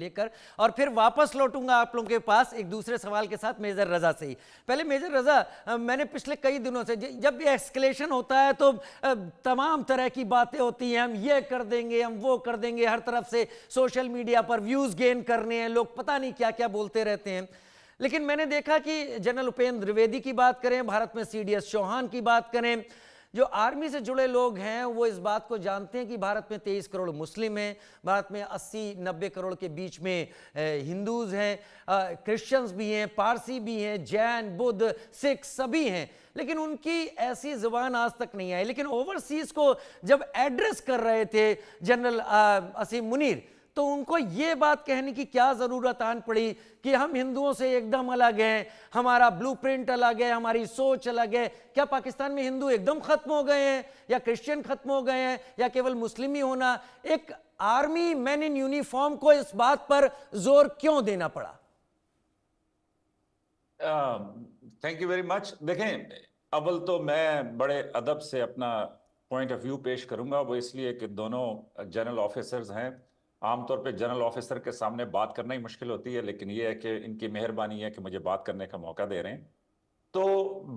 लेकर और फिर वापस लौटूंगा आप लोगों के पास एक दूसरे सवाल के साथ मेजर रजा से ही। पहले मेजर रजा, मैंने पिछले कई दिनों से जब भी एक्सकलेशन होता है तो तमाम तरह की बातें होती हैं, हम ये कर देंगे, हम वो कर देंगे, हर तरफ से सोशल मीडिया पर व्यूज गेन करने हैं, लोग पता नहीं क्या क्या बोलते रहते हैं। लेकिन मैंने देखा कि जनरल उपेंद्र द्विवेदी की बात करें, भारत में सीडीएस चौहान की बात करें, जो आर्मी से जुड़े लोग हैं वो इस बात को जानते हैं कि भारत में 23 करोड़ मुस्लिम हैं, भारत में 80-90 करोड़ के बीच में हिंदूज हैं, क्रिश्चियंस भी हैं, पारसी भी हैं, जैन, बुद्ध, सिख सभी हैं, लेकिन उनकी ऐसी जुबान आज तक नहीं आई। लेकिन ओवरसीज को जब एड्रेस कर रहे थे जनरल असीम मुनीर, तो उनको ये बात कहने की क्या जरूरत आन पड़ी कि हम हिंदुओं से एकदम अलग हैं, हमारा ब्लूप्रिंट अलग है, हमारी सोच अलग है। क्या पाकिस्तान में हिंदू एकदम खत्म हो गए हैं, या क्रिश्चियन खत्म हो गए हैं, या केवल मुस्लिम ही होना? एक आर्मी मैन इन यूनिफॉर्म को इस बात पर जोर क्यों देना पड़ा? Thank you very much. देखें, अव्वल तो मैं बड़े अदब से अपना पॉइंट ऑफ व्यू पेश करूंगा, वो इसलिए कि दोनों जनरल ऑफिसर्स हैं। आमतौर पे जनरल ऑफिसर के सामने बात करना ही मुश्किल होती है, लेकिन ये है कि इनकी मेहरबानी है कि मुझे बात करने का मौका दे रहे हैं। तो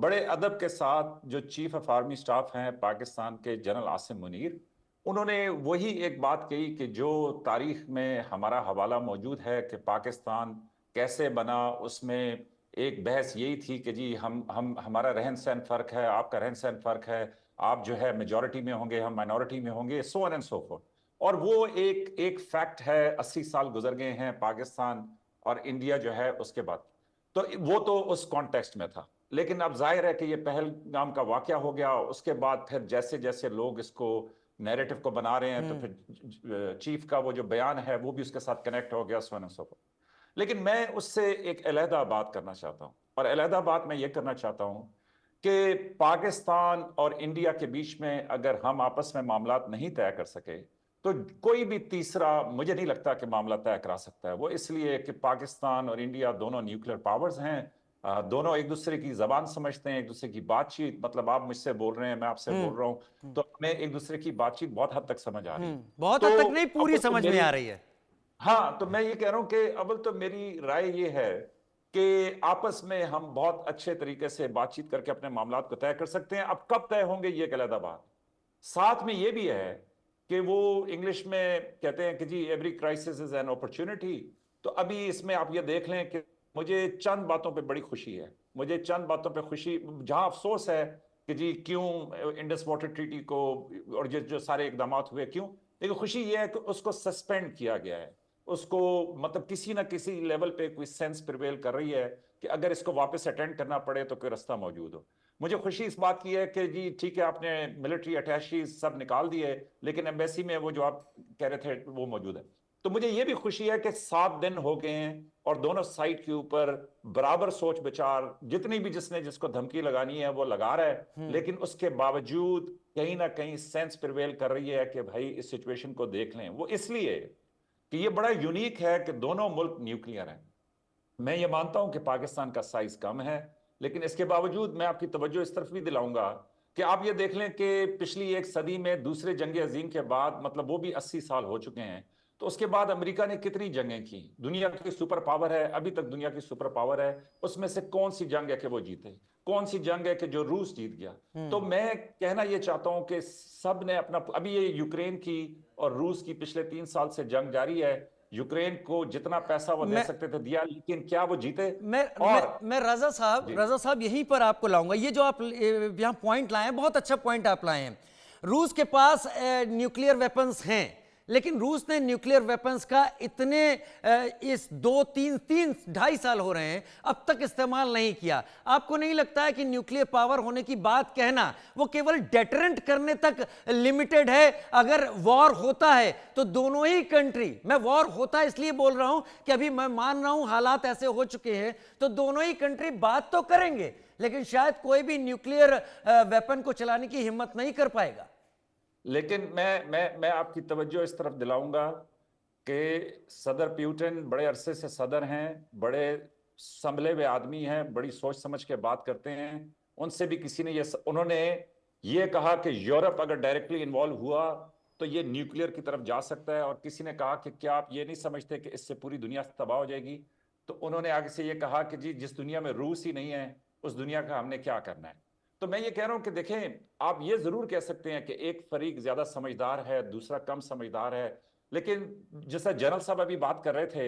बड़े अदब के साथ जो चीफ ऑफ आर्मी स्टाफ हैं पाकिस्तान के जनरल आसिम मुनीर, उन्होंने वही एक बात कही कि जो तारीख में हमारा हवाला मौजूद है कि पाकिस्तान कैसे बना, उसमें एक बहस यही थी कि जी हम हमारा रहन सहन फर्क है, आपका रहन सहन फर्क है, आप जो है मेजॉरिटी में होंगे, हम माइनॉरिटी में होंगे, so on and so fourth. और वो एक एक फैक्ट है, 80 साल गुजर गए हैं पाकिस्तान और इंडिया जो है उसके बाद। तो वो तो उस कॉन्टेक्स्ट में था। लेकिन अब जाहिर है कि ये पहलगाम का वाकया हो गया, उसके बाद फिर जैसे जैसे लोग इसको नैरेटिव को बना रहे हैं, तो फिर चीफ का वो जो बयान है वो भी उसके साथ कनेक्ट हो गया, so on and so fourth. लेकिन मैं उससे एक अलहदा बात करना चाहता हूं, और अलहदा बात मैं ये करना चाहता हूं कि पाकिस्तान और इंडिया के बीच में अगर हम आपस में मामलात नहीं तय कर सके, तो कोई भी तीसरा मुझे नहीं लगता कि मामला तय करा सकता है। वो इसलिए कि पाकिस्तान और इंडिया दोनों न्यूक्लियर पावर्स हैं, दोनों एक दूसरे की जबान समझते हैं, एक दूसरे की बातचीत, मतलब आप मुझसे बोल रहे हैं, मैं आपसे बोल रहा हूं, तो हमें एक दूसरे की बातचीत बहुत हद तक समझ आ रही है। बहुत हद तो तक नहीं, पूरी अब तो समझ में मेरी, आ रही है। हाँ, तो मैं ये कह रहा हूं कि अव्वल तो मेरी राय ये है कि आपस में हम बहुत अच्छे तरीके से बातचीत करके अपने मामलात को तय कर सकते हैं। अब कब तय होंगे ये एक अलग बात। साथ में ये भी है कि वो इंग्लिश में कहते हैं कि जी every crisis is an opportunity. तो अभी इसमें आप ये देख लें कि मुझे चंद बातों पे बड़ी खुशी है, मुझे चंद बातों पे खुशी, जहां अफसोस है कि जी क्यों इंडस वाटर ट्रीटी को और जो जो सारे इकदाम हुए क्यों, लेकिन खुशी ये है कि उसको सस्पेंड किया गया है। उसको मतलब किसी ना किसी लेवल पे कोई सेंस प्रिवेल कर रही है कि अगर इसको वापस अटेंड करना पड़े तो कोई रास्ता मौजूद हो। मुझे खुशी इस बात की है कि जी ठीक है, आपने मिलिट्री अटैची सब निकाल दिए, लेकिन एम्बेसी में वो जो आप कह रहे थे वो मौजूद है। तो मुझे ये भी खुशी है कि 7 दिन हो गए हैं और दोनों साइड के ऊपर बराबर सोच विचार, जितनी भी जिसने जिसको धमकी लगानी है वो लगा रहा है, लेकिन उसके बावजूद कहीं ना कहीं सेंस प्रिवेल कर रही है कि भाई इस सिचुएशन को देख लें। वो इसलिए कि ये बड़ा यूनिक है कि दोनों मुल्क न्यूक्लियर हैं। मैं ये मानता हूं कि पाकिस्तान का साइज कम है, लेकिन इसके बावजूद मैं आपकी तवज्जो इस तरफ भी दिलाऊंगा कि आप ये देख लें कि पिछली एक सदी में दूसरे जंग अजीम के बाद, मतलब वो भी 80 साल हो चुके हैं, तो उसके बाद अमेरिका ने कितनी जंगें की। दुनिया की सुपर पावर है, अभी तक दुनिया की सुपर पावर है। उसमें से कौन सी जंग है कि वो जीते, कौन सी जंग है कि जो रूस जीत गया। तो मैं कहना ये चाहता हूं कि सब ने अपना, अभी ये यूक्रेन की और रूस की पिछले 3 साल से जंग जारी है। यूक्रेन को जितना पैसा वो दे मैं सकते थे दिया, लेकिन क्या वो जीते? मैं मैं और मैं जी, रजा साहब यहीं पर आपको लाऊंगा। ये जो आप यहाँ पॉइंट लाए हैं, बहुत अच्छा पॉइंट आप लाए हैं। रूस के पास न्यूक्लियर वेपन्स हैं, लेकिन रूस ने न्यूक्लियर वेपन्स का इतने इस 2-3-2.5 साल हो रहे हैं अब तक इस्तेमाल नहीं किया। आपको नहीं लगता है कि न्यूक्लियर पावर होने की बात कहना वो केवल डेटरेंट करने तक लिमिटेड है? अगर वॉर होता है तो दोनों ही कंट्री, मैं वॉर होता है इसलिए बोल रहा हूं कि अभी मैं मान रहा हूं हालात ऐसे हो चुके हैं, तो दोनों ही कंट्री बात तो करेंगे, लेकिन शायद कोई भी न्यूक्लियर वेपन को चलाने की हिम्मत नहीं कर पाएगा। लेकिन मैं आपकी तवज्जो इस तरफ दिलाऊंगा कि सदर प्यूटिन बड़े अरसे से सदर हैं, बड़े संभले हुए आदमी हैं, बड़ी सोच समझ के बात करते हैं। उनसे भी किसी ने ये, उन्होंने ये कहा कि यूरोप अगर डायरेक्टली इन्वॉल्व हुआ तो ये न्यूक्लियर की तरफ जा सकता है। और किसी ने कहा कि क्या आप ये नहीं समझते कि इससे पूरी दुनिया तबाह हो जाएगी? तो उन्होंने आगे से ये कहा कि जी, जिस दुनिया में रूस ही नहीं है उस दुनिया का हमने क्या करना है। तो मैं ये कह रहा हूं कि देखें, आप ये जरूर कह सकते हैं कि एक फरीक ज्यादा समझदार है, दूसरा कम समझदार है, लेकिन जैसा जनरल साहब अभी बात कर रहे थे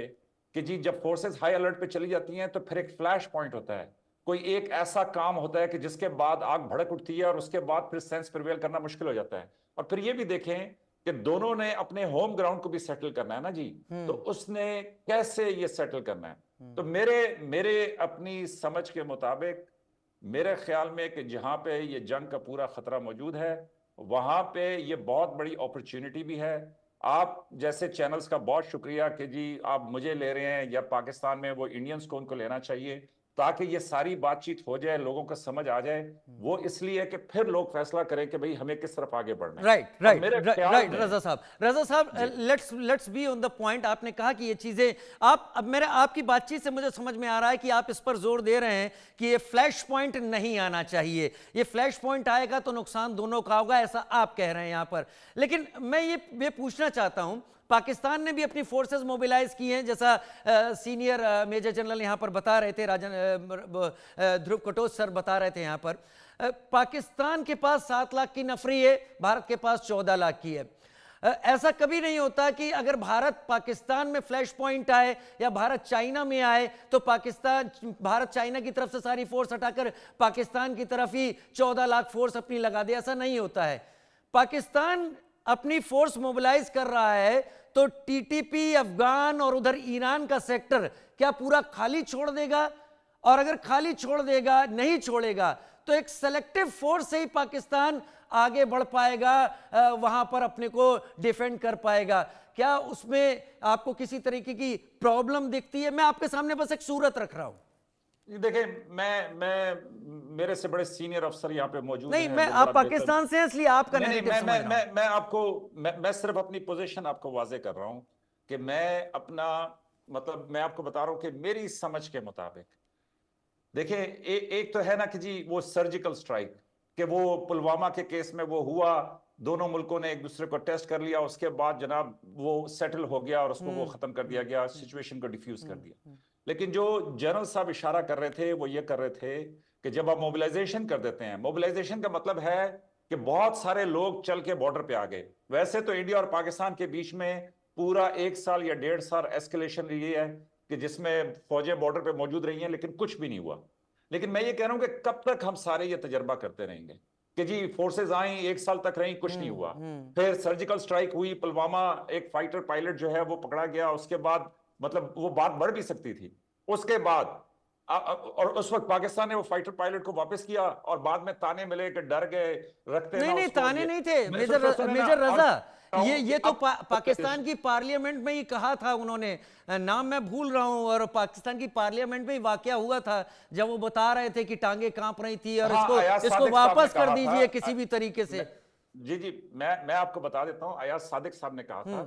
कि जी जब फोर्सेस हाई अलर्ट पे चली जाती हैं तो फिर एक फ्लैश पॉइंट होता है, कोई एक ऐसा काम होता है कि जिसके बाद आग भड़क उठती है और उसके बाद फिर सेंस प्रिवेल करना मुश्किल हो जाता है। और फिर ये भी देखें कि दोनों ने अपने होम ग्राउंड को भी सेटल करना है ना जी, तो उसने कैसे ये सेटल करना है। तो मेरे मेरे अपनी समझ के मुताबिक मेरे ख्याल में कि जहां पे ये जंग का पूरा खतरा मौजूद है वहां पे ये बहुत बड़ी अपॉर्चुनिटी भी है। आप जैसे चैनल्स का बहुत शुक्रिया कि जी आप मुझे ले रहे हैं, या पाकिस्तान में वो इंडियंस को उनको लेना चाहिए ताकि ये सारी बातचीत हो जाए, लोगों को समझ आ जाए। वो इसलिए कि फिर लोग फैसला करें कि भाई हमें किस तरफ आगे बढ़ना है। राइट अब राइट मेरे ख्याल राइट में रजा साहब let's be on the point. आपने कहा कि ये चीजें आप अब मेरे आपकी बातचीत से मुझे समझ में आ रहा है कि आप इस पर जोर दे रहे हैं कि ये फ्लैश पॉइंट नहीं आना चाहिए, ये फ्लैश पॉइंट आएगा तो नुकसान दोनों का होगा, ऐसा आप कह रहे हैं यहां पर। लेकिन मैं ये पूछना चाहता हूं, पाकिस्तान ने भी अपनी फोर्सेस मोबिलाइज की हैं, जैसा सीनियर मेजर जनरल यहां पर बता रहे थे, ध्रुव कटोच सर बता रहे थे यहां पर। पाकिस्तान के पास 7 लाख की नफरी है, भारत के पास 14 लाख की है। ऐसा कभी नहीं होता कि अगर भारत पाकिस्तान में फ्लैश पॉइंट आए या भारत चाइना में आए तो भारत चाइना की तरफ से सारी फोर्स हटाकर पाकिस्तान की तरफ ही 14 लाख फोर्स अपनी लगा दे, ऐसा नहीं होता है। पाकिस्तान अपनी फोर्स मोबिलाइज कर रहा है तो टीटीपी, अफगान और उधर ईरान का सेक्टर क्या पूरा खाली छोड़ देगा? और अगर खाली छोड़ देगा, नहीं छोड़ेगा, तो एक सेलेक्टिव फोर्स से ही पाकिस्तान आगे बढ़ पाएगा, वहां पर अपने को डिफेंड कर पाएगा। क्या उसमें आपको किसी तरीके की प्रॉब्लम दिखती है? मैं आपके सामने बस एक सूरत रख रहा हूं। देखिए, मैं मेरे से बड़े सीनियर अफसर यहाँ पे मौजूद नहीं, हैं, मैं आप पाकिस्तान से हैं इसलिए आपका नैरेटिव समझ रहा हूं। मैं आपको मैं सिर्फ अपनी पोजीशन आपको वाजे कर रहा हूं कि मैं अपना मतलब मैं आपको बता रहा हूं कि मेरी समझ के मुताबिक देखिए, एक तो है ना कि जी वो सर्जिकल स्ट्राइक कि वो पुलवामा के केस में वो हुआ, दोनों मुल्कों ने एक दूसरे को टेस्ट कर लिया, उसके बाद जनाब वो सेटल हो गया और उसको वो खत्म कर दिया गया, सिचुएशन को डिफ्यूज कर दिया। लेकिन जो जनरल साहब इशारा कर रहे थे वो ये कर रहे थे कि जब आप मोबिलाइजेशन कर देते हैं, मोबिलाइजेशन का मतलब है कि बहुत सारे लोग चल के बॉर्डर पे आ गए। वैसे तो इंडिया और पाकिस्तान के बीच में पूरा 1 साल या 1.5 साल एस्केलेशन रही है कि जिसमें फौजें बॉर्डर पे मौजूद रही हैं, लेकिन कुछ भी नहीं हुआ। लेकिन मैं ये कह रहा हूं कि कब तक हम सारे ये तजर्बा करते रहेंगे कि जी फोर्सेज आई, 1 साल तक रही, कुछ नहीं हुआ। फिर सर्जिकल स्ट्राइक हुई, पुलवामा, एक फाइटर पायलट जो है वो पकड़ा गया, उसके बाद मतलब वो बात बढ़ भी सकती थी। उसके बाद और उस वक्त पाकिस्तान ने वो फाइटर पायलट को वापस किया और बाद में ताने मिले कि डर गए, रखते नहीं ना नहीं, उसको, ताने नहीं थे मेजर रजा। ये तो पाकिस्तान की पार्लियामेंट में ही कहा था उन्होंने, नाम मैं भूल रहा हूं, और पाकिस्तान की पार्लियामेंट में ही वाकया हुआ था जब वो बता रहे थे कि टांगे कांप रही थी और इसको वापस कर दीजिए किसी भी तरीके से। जी मैं आपको बता देता हूं, अयाज सादिक साहब ने कहा था।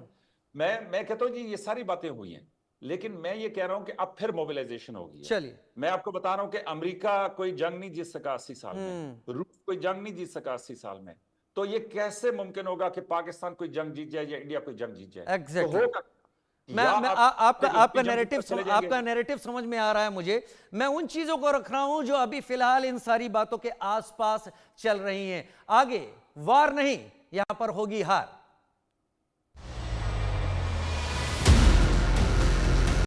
मैं कहता हूं जी ये सारी बातें हुई हैं, लेकिन मैं ये कह रहा हूं कि अब फिर मोबिलाइजेशन होगी। चलिए, मैं आपको बता रहा हूं कि अमेरिका कोई जंग नहीं जीत सका 80 साल में, रूस कोई जंग नहीं जीत सका 80 साल में, तो ये कैसे मुमकिन होगा कि पाकिस्तान कोई जंग जीत जाए या इंडिया कोई जंग जीत जाए? एग्जैक्टली। तो होगा आपका नैरेटिव समझ में आ रहा है मुझे। मैं उन चीजों को रख रहा हूं जो अभी फिलहाल इन सारी बातों के आसपास चल रही हैं। आगे वार नहीं, यहां पर होगी हार।